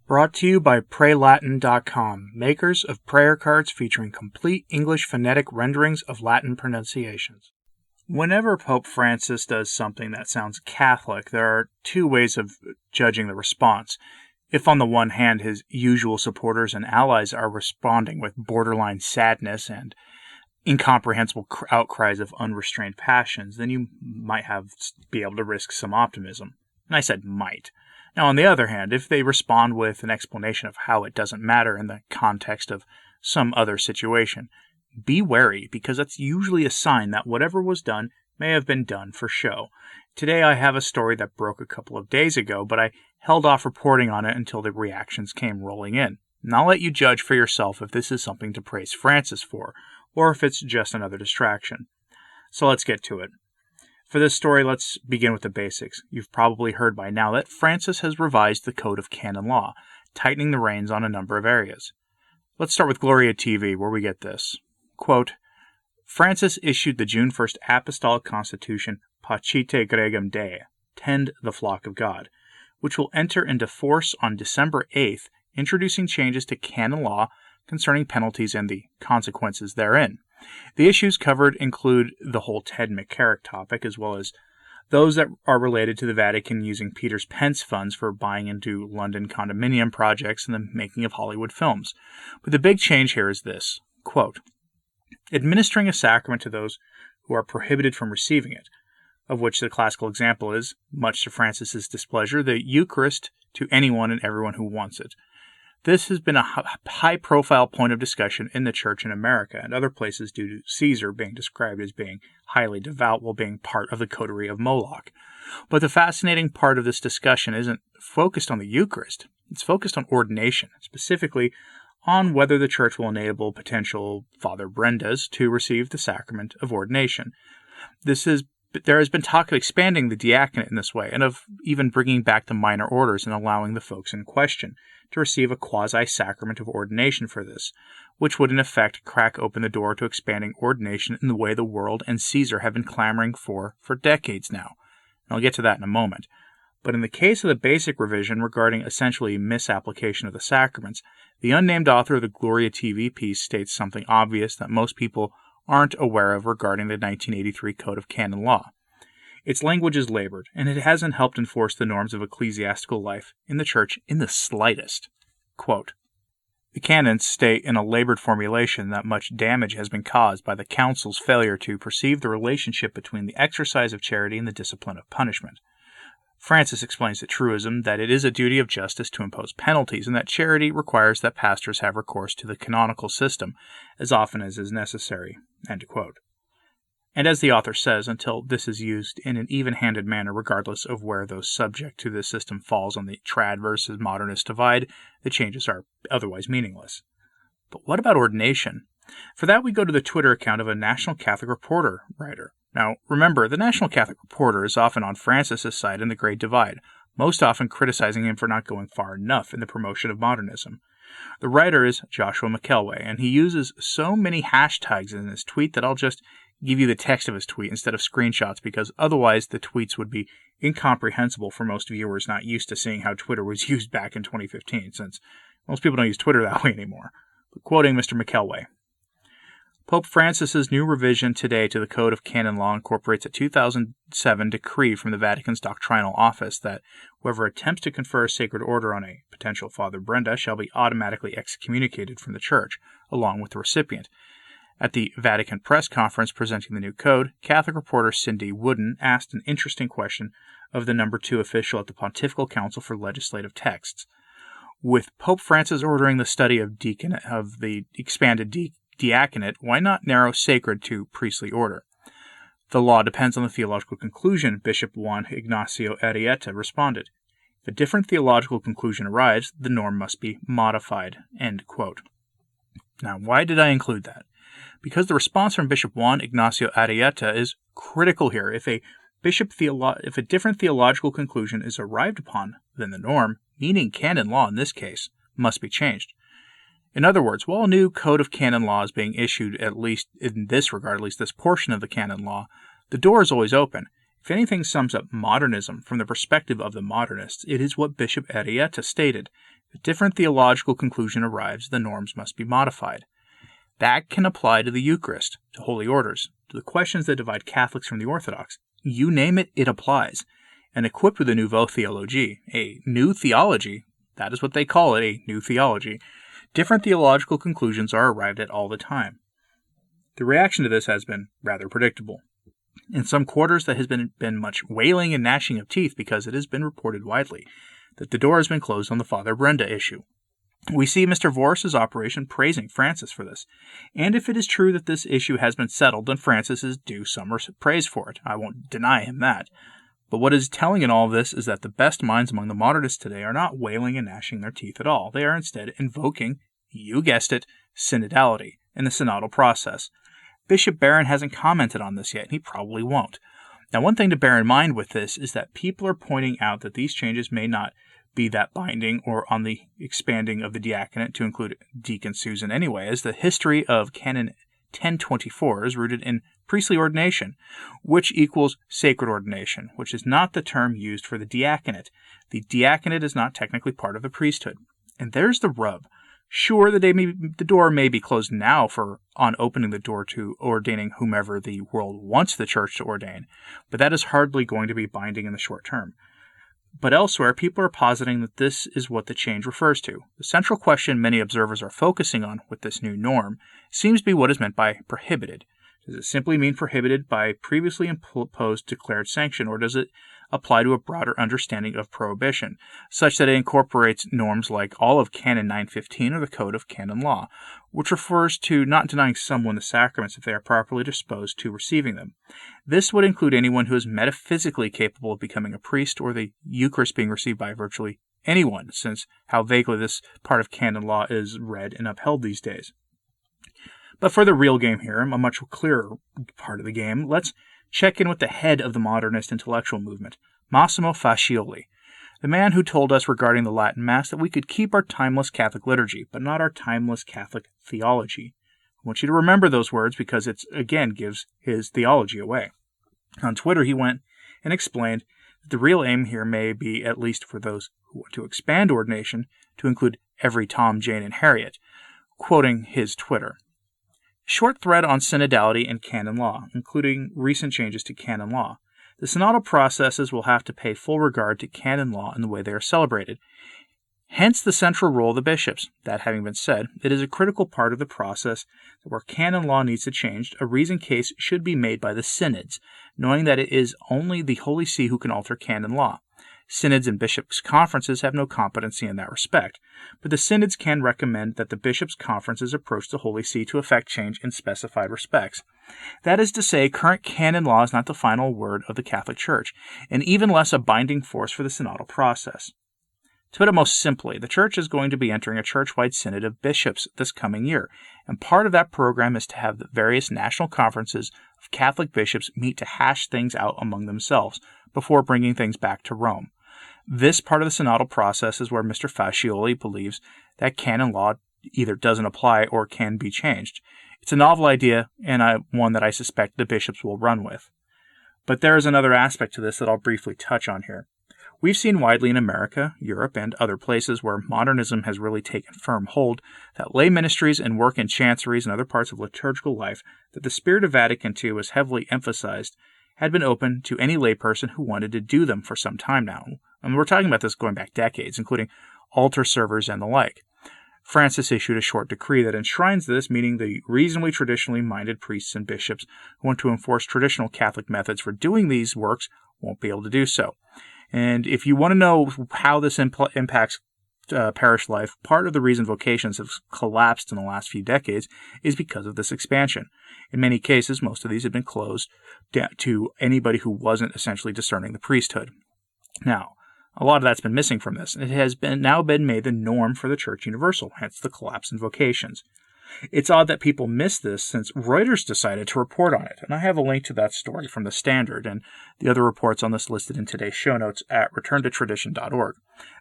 Brought to you by PrayLatin.com, makers of prayer cards featuring complete English phonetic renderings of Latin pronunciations. Whenever Pope Francis does something that sounds Catholic, there are two ways of judging the response. If on the one hand his usual supporters and allies are responding with borderline sadness and incomprehensible outcries of unrestrained passions, then you might be able to risk some optimism. And I said might. Now, on the other hand, if they respond with an explanation of how it doesn't matter in the context of some other situation, be wary, because that's usually a sign that whatever was done may have been done for show. Today I have a story that broke a couple of days ago, but I held off reporting on it until the reactions came rolling in. And I'll let you judge for yourself if this is something to praise Francis for, or if it's just another distraction. So let's get to it. For this story, let's begin with the basics. You've probably heard by now that Francis has revised the Code of Canon Law, tightening the reins on a number of areas. Let's start with Gloria TV, where we get this. Quote, Francis issued the June 1st Apostolic Constitution Pacite Gregum Dei, Tend the Flock of God, which will enter into force on December 8th, introducing changes to canon law concerning penalties and the consequences therein. The issues covered include the whole Ted McCarrick topic, as well as those that are related to the Vatican using Peter's Pence funds for buying into London condominium projects and the making of Hollywood films. But the big change here is this, quote, administering a sacrament to those who are prohibited from receiving it, of which the classical example is, much to Francis's displeasure, the Eucharist to anyone and everyone who wants it. This has been a high-profile point of discussion in the Church in America and other places due to Caesar being described as being highly devout while being part of the coterie of Moloch. But the fascinating part of this discussion isn't focused on the Eucharist. It's focused on ordination, specifically on whether the Church will enable potential Father Brendas to receive the sacrament of ordination. There has been talk of expanding the diaconate in this way and of even bringing back the minor orders and allowing the folks in question to receive a quasi-sacrament of ordination for this, which would in effect crack open the door to expanding ordination in the way the world and Caesar have been clamoring for decades now. And I'll get to that in a moment. But in the case of the basic revision regarding essentially misapplication of the sacraments, the unnamed author of the Gloria TV piece states something obvious that most people aren't aware of regarding the 1983 Code of Canon Law. Its language is labored, and it hasn't helped enforce the norms of ecclesiastical life in the Church in the slightest. Quote, the canons state in a labored formulation that much damage has been caused by the Council's failure to perceive the relationship between the exercise of charity and the discipline of punishment. Francis explains the truism that it is a duty of justice to impose penalties and that charity requires that pastors have recourse to the canonical system as often as is necessary. End quote. And as the author says, until this is used in an even-handed manner regardless of where those subject to this system falls on the trad versus modernist divide, the changes are otherwise meaningless. But what about ordination? For that we go to the Twitter account of a National Catholic Reporter writer. Now, remember, the National Catholic Reporter is often on Francis's side in the Great Divide, most often criticizing him for not going far enough in the promotion of modernism. The writer is Joshua McElway, and he uses so many hashtags in his tweet that I'll just give you the text of his tweet instead of screenshots, because otherwise the tweets would be incomprehensible for most viewers not used to seeing how Twitter was used back in 2015, since most people don't use Twitter that way anymore. But quoting Mr. McElway, Pope Francis's new revision today to the Code of Canon Law incorporates a 2007 decree from the Vatican's doctrinal office that whoever attempts to confer a sacred order on a potential Father Brenda shall be automatically excommunicated from the Church, along with the recipient. At the Vatican press conference presenting the new code, Catholic reporter Cindy Wooden asked an interesting question of the number 2 official at the Pontifical Council for Legislative Texts. With Pope Francis ordering the study of the expanded diaconate, why not narrow sacred to priestly order? The law depends on the theological conclusion, Bishop Juan Ignacio Arrieta responded. If a different theological conclusion arrives, the norm must be modified. End quote. Now, why did I include that? Because the response from Bishop Juan Ignacio Arrieta is critical here. If a different theological conclusion is arrived upon, then the norm, meaning canon law in this case, must be changed. In other words, while a new Code of Canon Law is being issued, at least in this regard, at least this portion of the canon law, the door is always open. If anything sums up modernism from the perspective of the modernists, it is what Bishop Arrieta stated. a different theological conclusion arrives, the norms must be modified. That can apply to the Eucharist, to holy orders, to the questions that divide Catholics from the Orthodox. You name it, it applies. And equipped with a nouveau theologie, a new theology, that is what they call it, a new theology, different theological conclusions are arrived at all the time. The reaction to this has been rather predictable. In some quarters, there has been much wailing and gnashing of teeth because it has been reported widely that the door has been closed on the Father Brenda issue. We see Mr. Voris's operation praising Francis for this, and if it is true that this issue has been settled, then Francis is due some praise for it. I won't deny him that. But what is telling in all of this is that the best minds among the modernists today are not wailing and gnashing their teeth at all. They are instead invoking, you guessed it, synodality and the synodal process. Bishop Barron hasn't commented on this yet, and he probably won't. Now, one thing to bear in mind with this is that people are pointing out that these changes may not be that binding or on the expanding of the diaconate to include Deacon Susan anyway, as the history of Canon 1024 is rooted in priestly ordination, which equals sacred ordination, which is not the term used for the diaconate. The diaconate is not technically part of the priesthood. And there's the rub. Sure, the door may be closed now on opening the door to ordaining whomever the world wants the church to ordain, but that is hardly going to be binding in the short term. But elsewhere, people are positing that this is what the change refers to. The central question many observers are focusing on with this new norm seems to be what is meant by prohibited. Does it simply mean prohibited by previously imposed declared sanction, or does it apply to a broader understanding of prohibition, such that it incorporates norms like all of Canon 915 or the Code of Canon Law, which refers to not denying someone the sacraments if they are properly disposed to receiving them. This would include anyone who is metaphysically capable of becoming a priest, or the Eucharist being received by virtually anyone, since how vaguely this part of canon law is read and upheld these days. But for the real game here, a much clearer part of the game, let's check in with the head of the modernist intellectual movement, Massimo Fascioli, the man who told us regarding the Latin Mass that we could keep our timeless Catholic liturgy, but not our timeless Catholic theology. I want you to remember those words because it, again, gives his theology away. On Twitter, he went and explained that the real aim here may be, at least for those who want to expand ordination, to include every Tom, Jane, and Harriet, quoting his Twitter. Short thread on synodality and canon law, including recent changes to canon law. The synodal processes will have to pay full regard to canon law in the way they are celebrated. Hence the central role of the bishops. That having been said, it is a critical part of the process that where canon law needs to change, a reason case should be made by the synods, knowing that it is only the Holy See who can alter canon law. Synods and bishops' conferences have no competency in that respect, but the synods can recommend that the bishops' conferences approach the Holy See to effect change in specified respects. That is to say, current canon law is not the final word of the Catholic Church, and even less a binding force for the synodal process. To put it most simply, the Church is going to be entering a church-wide synod of bishops this coming year, and part of that program is to have the various national conferences of Catholic bishops meet to hash things out among themselves before bringing things back to Rome. This part of the synodal process is where Mr. Fascioli believes that canon law either doesn't apply or can be changed. It's a novel idea, and one that I suspect the bishops will run with. But there is another aspect to this that I'll briefly touch on here. We've seen widely in America, Europe, and other places where modernism has really taken firm hold that lay ministries and work in chanceries and other parts of liturgical life that the spirit of Vatican II was heavily emphasized had been open to any layperson who wanted to do them for some time now. And we're talking about this going back decades, including altar servers and the like. Francis issued a short decree that enshrines this, meaning the reasonably traditionally minded priests and bishops who want to enforce traditional Catholic methods for doing these works won't be able to do so. And if you want to know how this impacts parish life, part of the reason vocations have collapsed in the last few decades is because of this expansion. In many cases, most of these have been closed to anybody who wasn't essentially discerning the priesthood. Now, a lot of that's been missing from this, and it has now been made the norm for the Church Universal, hence the collapse in vocations. It's odd that people miss this since Reuters decided to report on it, and I have a link to that story from the Standard and the other reports on this listed in today's show notes at returntotradition.org.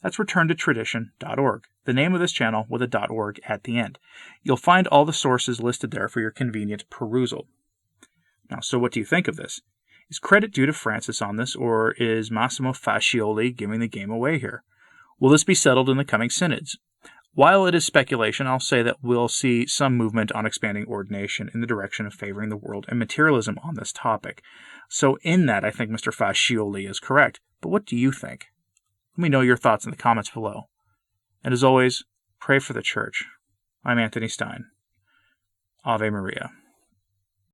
That's returntotradition.org, the name of this channel with a .org at the end. You'll find all the sources listed there for your convenient perusal. Now, so what do you think of this? Is credit due to Francis on this, or is Massimo Fascioli giving the game away here? Will this be settled in the coming synods? While it is speculation, I'll say that we'll see some movement on expanding ordination in the direction of favoring the world and materialism on this topic. So in that, I think Mr. Fascioli is correct. But what do you think? Let me know your thoughts in the comments below. And as always, pray for the Church. I'm Anthony Stine. Ave Maria.